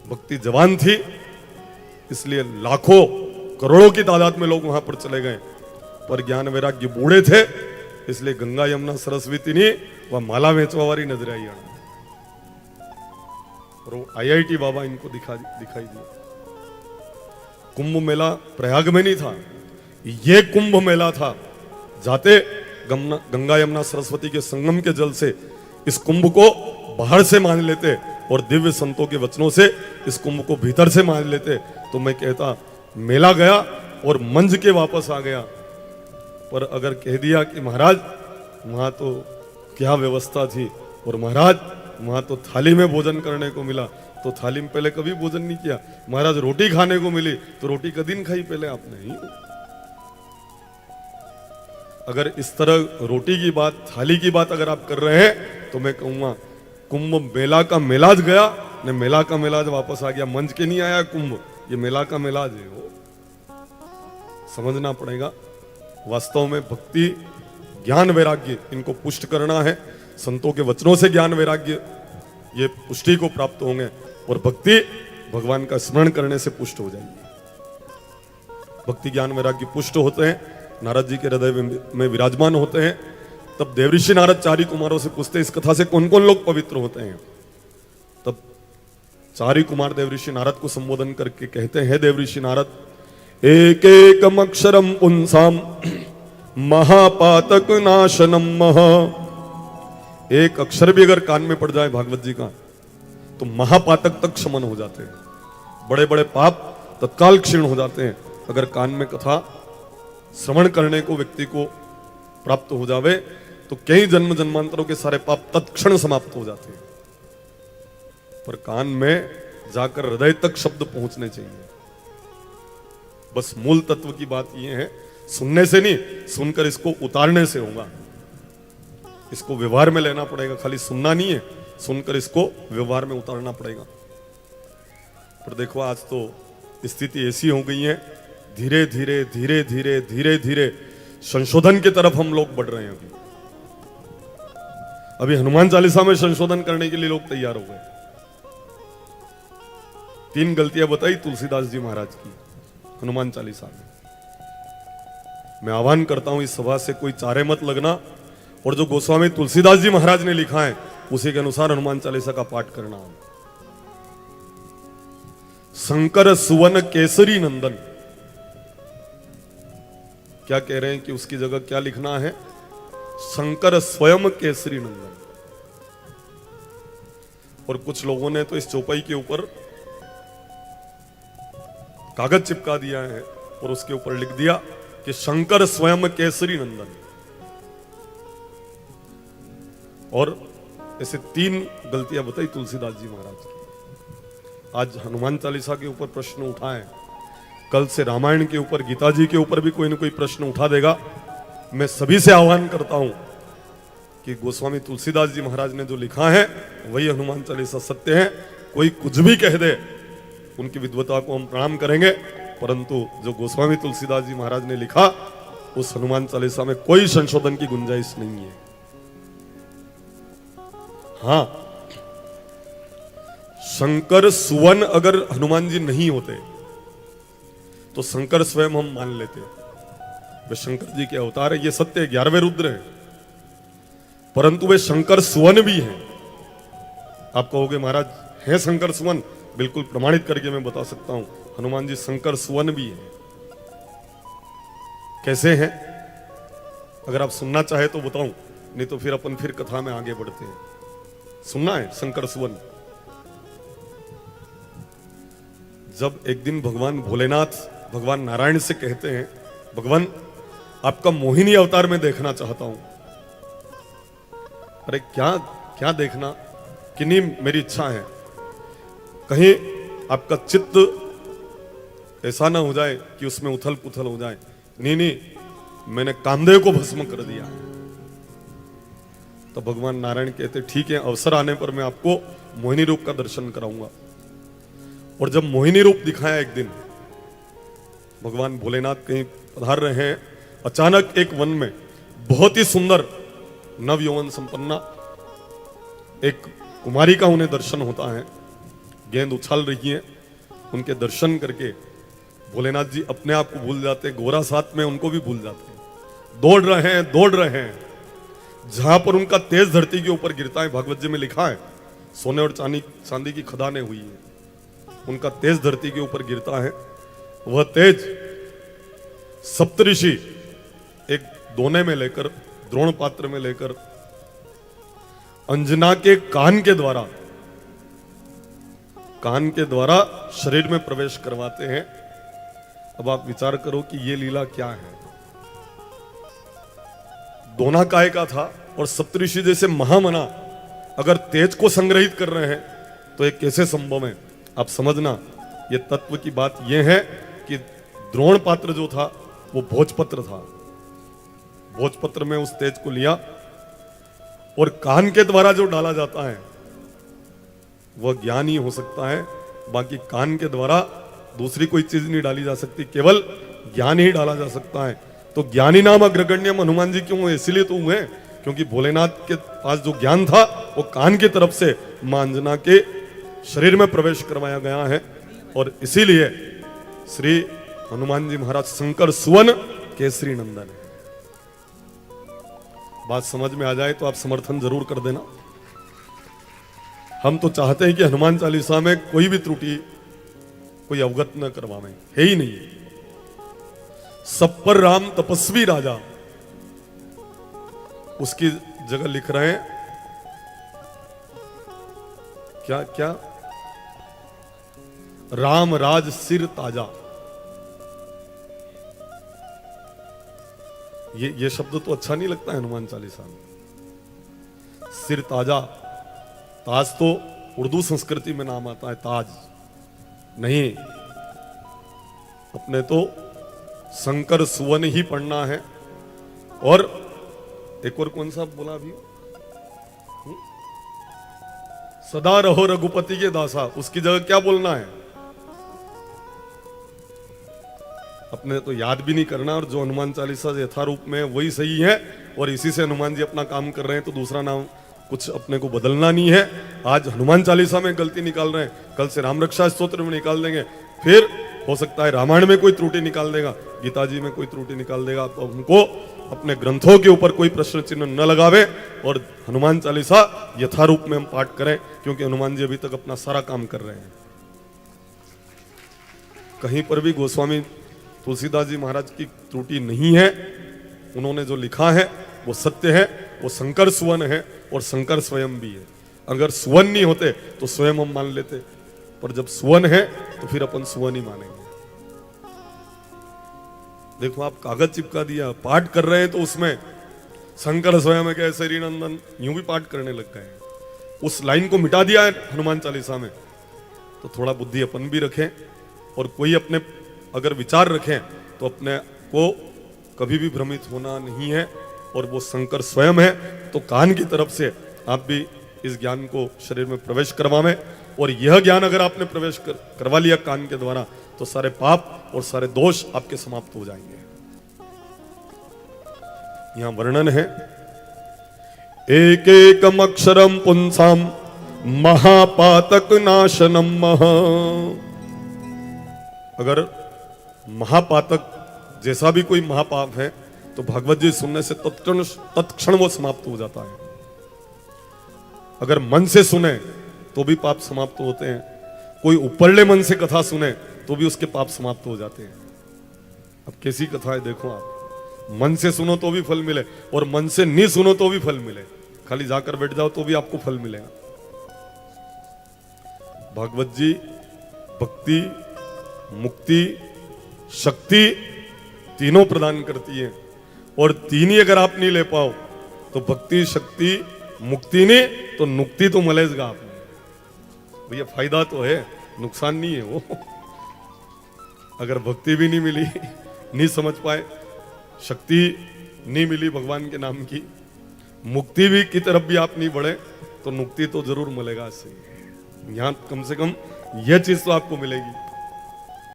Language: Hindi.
भक्ति जवान थी, इसलिए लाखों करोड़ों की तादाद में लोग वहां पर चले गए। पर ज्ञान वैराग्य बूढ़े थे, इसलिए गंगा यमुना सरस्वती नहीं वह माला वेचवा वाली नजर आई। और वो IIT बाबा इनको दिखाई दिया। कुंभ मेला प्रयाग में नहीं था, ये कुंभ मेला था। जाते गंगा यमुना सरस्वती के संगम के जल से इस कुंभ को बाहर से मान लेते और दिव्य संतों के वचनों से इस कुंभ को भीतर से मान लेते, तो मैं कहता मेला गया और मंज के वापस आ गया। पर अगर कह दिया कि महाराज वहां तो क्या व्यवस्था थी और महाराज वहां तो थाली में भोजन करने को मिला, तो थाली में पहले कभी भोजन नहीं किया। महाराज रोटी खाने को मिली तो रोटी कभी नहीं खाई पहले आपने ही। अगर इस तरह रोटी की बात, थाली की बात अगर आप कर रहे हैं तो मैं कहूंगा कुंभ मेला का मेलाज गया ने, मेला का मेलाज वापस आ गया। मंच के नहीं आया कुंभ, ये मेला का मेलाज है। वो समझना पड़ेगा। वास्तव में भक्ति ज्ञान वैराग्य इनको पुष्ट करना है। संतों के वचनों से ज्ञान वैराग्य ये पुष्टि को प्राप्त होंगे और भक्ति भगवान का स्मरण करने से पुष्ट हो जाएगी। भक्ति ज्ञान वैराग्य पुष्ट होते हैं, नारद जी के हृदय में विराजमान होते हैं। तब देवऋषि नारद चारी कुमारों से पूछते इस कथा से कौन कौन लोग पवित्र होते हैं। तब चारी कुमार देवऋषि नारद को संबोधन करके कहते हैं, देवऋषि नारद, एक एकम अक्षरम पुंसाम महापातक नाशनम महा। एक अक्षर भी अगर कान में पड़ जाए भागवत जी का तो महापातक तक क्षमन हो जाते हैं। बड़े बड़े पाप तत्काल क्षीण हो जाते हैं। अगर कान में कथा श्रवण करने को व्यक्ति को प्राप्त हो जावे तो कई जन्म जन्मांतरों के सारे पाप तत्क्षण समाप्त हो जाते हैं। पर कान में जाकर हृदय तक शब्द पहुंचने चाहिए। बस मूल तत्व की बात यह है, सुनने से नहीं, सुनकर इसको उतारने से होगा। इसको व्यवहार में लेना पड़ेगा, खाली सुनना नहीं है, सुनकर इसको व्यवहार में उतारना पड़ेगा। पर देखो आज तो स्थिति ऐसी हो गई है, धीरे धीरे धीरे धीरे धीरे धीरे संशोधन की तरफ हम लोग बढ़ रहे हैं। अभी हनुमान चालीसा में संशोधन करने के लिए लोग तैयार हो गए। 3 गलतियां बताई तुलसीदास जी महाराज की हनुमान चालीसा में। मैं आह्वान करता हूं इस सभा से कोई चारे मत लगना और जो गोस्वामी तुलसीदास जी महाराज ने लिखा है उसी के अनुसार हनुमान चालीसा का पाठ करना। शंकर सुवन केसरी नंदन, क्या कह रहे हैं कि उसकी जगह क्या लिखना है? शंकर स्वयं केसरी नंदन। और कुछ लोगों ने तो इस चौपाई के ऊपर कागज चिपका दिया है और उसके ऊपर लिख दिया कि शंकर स्वयं केसरी नंदन। और ऐसे 3 गलतियां बताई तुलसीदास जी महाराज की। आज हनुमान चालीसा के ऊपर प्रश्न उठाए, कल से रामायण के ऊपर, गीता जी के ऊपर भी कोई ना कोई प्रश्न उठा देगा। मैं सभी से आह्वान करता हूं कि गोस्वामी तुलसीदास जी महाराज ने जो लिखा है वही हनुमान चालीसा सत्य है। कोई कुछ भी कह दे, उनकी विद्वता को हम प्रणाम करेंगे, परंतु जो गोस्वामी तुलसीदास जी महाराज ने लिखा उस हनुमान चालीसा में कोई संशोधन की गुंजाइश नहीं है। हां, शंकर सुवन अगर हनुमान जी नहीं होते तो शंकर स्वयं हम मान लेते। वे शंकर जी के अवतार है, ये सत्य है, 11वें रुद्र है, परंतु वे शंकर सुवन भी हैं। आप कहोगे महाराज है शंकर सुवन? बिल्कुल प्रमाणित करके मैं बता सकता हूं, हनुमान जी शंकर सुवन भी है। कैसे हैं? अगर आप सुनना चाहे तो बताऊं, नहीं तो फिर अपन फिर कथा में आगे बढ़ते हैं। सुनना है शंकर सुवन। जब एक दिन भगवान भोलेनाथ भगवान नारायण से कहते हैं, भगवान आपका मोहिनी अवतार में देखना चाहता हूं। अरे क्या क्या देखना? कि नहीं, मेरी इच्छा है कहीं आपका चित्त ऐसा ना हो जाए कि उसमें उथल पुथल हो जाए। नहीं नहीं, मैंने कामदेव को भस्म कर दिया है। तो भगवान नारायण कहते ठीक है, अवसर आने पर मैं आपको मोहिनी रूप का दर्शन कराऊंगा। और जब मोहिनी रूप दिखाया एक दिन, भगवान भोलेनाथ कहीं पधार रहे हैं, अचानक एक वन में बहुत ही सुंदर नव यौवन संपन्ना एक कुमारी का उन्हें दर्शन होता है। गेंद उछाल रही है, उनके दर्शन करके भोलेनाथ जी अपने आप को भूल जाते हैं, गोरा साथ में उनको भी भूल जाते हैं। दौड़ रहे हैं। जहां पर उनका तेज धरती के ऊपर गिरता है, भागवत जी में लिखा है सोने और चांदी की खदानें हुई है, उनका तेज धरती के ऊपर गिरता है। वह तेज सप्तऋषि एक दोने में लेकर, द्रोण पात्र में लेकर अंजना के कान के द्वारा शरीर में प्रवेश करवाते हैं। अब आप विचार करो कि ये लीला क्या है। दोना काय का था और सप्तऋषि जैसे महामना अगर तेज को संग्रहित कर रहे हैं तो ये कैसे संभव है। आप समझना, ये तत्व की बात यह है कि द्रोण पात्र जो था वो भोजपत्र था। भोजपत्र में उस तेज को लिया और कान के द्वारा जो डाला जाता है वह ज्ञान ही हो सकता है, बाकी कान के द्वारा दूसरी कोई चीज नहीं डाली जा सकती, केवल ज्ञान ही डाला जा सकता है। तो ज्ञानी नाम अग्रगण्यम हनुमान जी क्यों हुए? इसलिए तो हुए क्योंकि भोलेनाथ के पास जो ज्ञान था वो कान की तरफ से मां अंजना के शरीर में प्रवेश करवाया गया है। और इसीलिए श्री हनुमान जी महाराज शंकर सुवन केसरी नंदन है। बात समझ में आ जाए तो आप समर्थन जरूर कर देना। हम तो चाहते हैं कि हनुमान चालीसा में कोई भी त्रुटि कोई अवगत न करवावे, है ही नहीं। सब पर राम तपस्वी राजा, उसकी जगह लिख रहे हैं क्या क्या, राम राज सिर ताजा। ये शब्द तो अच्छा नहीं लगता है हनुमान चालीसा में। सिर ताजा, ताज तो उर्दू संस्कृति में नाम आता है, ताज नहीं, अपने तो शंकर सुवन ही पढ़ना है। और एक और कौन सा बोला अभी, सदा रहो रघुपति के दासा, उसकी जगह क्या बोलना है अपने तो याद भी नहीं करना। और जो हनुमान चालीसा यथारूप में वही सही है और इसी से हनुमान जी अपना काम कर रहे हैं, तो दूसरा नाम कुछ अपने को बदलना नहीं है। आज हनुमान चालीसा में गलती निकाल रहे हैं, कल से राम रक्षा स्तोत्र में निकाल देंगे, फिर हो सकता है रामायण में कोई त्रुटि निकाल देगा, गीता जी में कोई त्रुटि निकाल देगा। तो हमको अपने ग्रंथों के ऊपर कोई प्रश्न चिन्ह न लगावे और हनुमान चालीसा यथारूप में हम पाठ करें, क्योंकि हनुमान जी अभी तक अपना सारा काम कर रहे हैं। कहीं पर भी गोस्वामी तुलसीदास जी महाराज की त्रुटि नहीं है। उन्होंने जो लिखा है वो सत्य है, वो शंकर सुवन है और शंकर स्वयं भी है। अगर सुवन नहीं होते तो स्वयं हम मान लेते, पर जब सुवन है तो फिर अपन सुवन ही मानेंगे। देखो आप कागज चिपका दिया, पाठ कर रहे हैं तो उसमें शंकर स्वयं केसरी नंदन यूं भी पाठ करने लग गए। उस लाइन को मिटा दिया है हनुमान चालीसा में। तो थोड़ा बुद्धि अपन भी रखें और कोई अपने अगर विचार रखें तो अपने को कभी भी भ्रमित होना नहीं है। और वो शंकर स्वयं है, तो कान की तरफ से आप भी इस ज्ञान को शरीर में प्रवेश करवावें। और यह ज्ञान अगर आपने प्रवेश करवा लिया कान के द्वारा, तो सारे पाप और सारे दोष आपके समाप्त हो जाएंगे। यहां वर्णन है, एक एकम अक्षरम पुंसाम महापातक नाशनम महा। अगर महापातक जैसा भी कोई महापाप है तो भागवत जी सुनने से तत्क्षण वो समाप्त हो जाता है। अगर मन से सुने तो भी पाप समाप्त होते हैं, कोई ऊपरले मन से कथा सुने तो भी उसके पाप समाप्त हो जाते हैं। अब कैसी कथा है देखो आप, मन से सुनो तो भी फल मिले और मन से नहीं सुनो तो भी फल मिले, खाली जाकर बैठ जाओ तो भी आपको फल मिलेगा। भागवत जी भक्ति, मुक्ति, शक्ति तीनों प्रदान करती है। और तीन ही अगर आप नहीं ले पाओ तो भक्ति, शक्ति, मुक्ति नहीं तो नुक्ति तो मलेगा आपने। भैया फायदा तो है, नुकसान नहीं है वो। अगर भक्ति भी नहीं मिली, नहीं समझ पाए, शक्ति नहीं मिली भगवान के नाम की, मुक्ति भी की तरफ भी आप नहीं बढ़े, तो नुक्ति तो जरूर मिलेगा इससे। यहां कम से कम यह चीज तो आपको मिलेगी।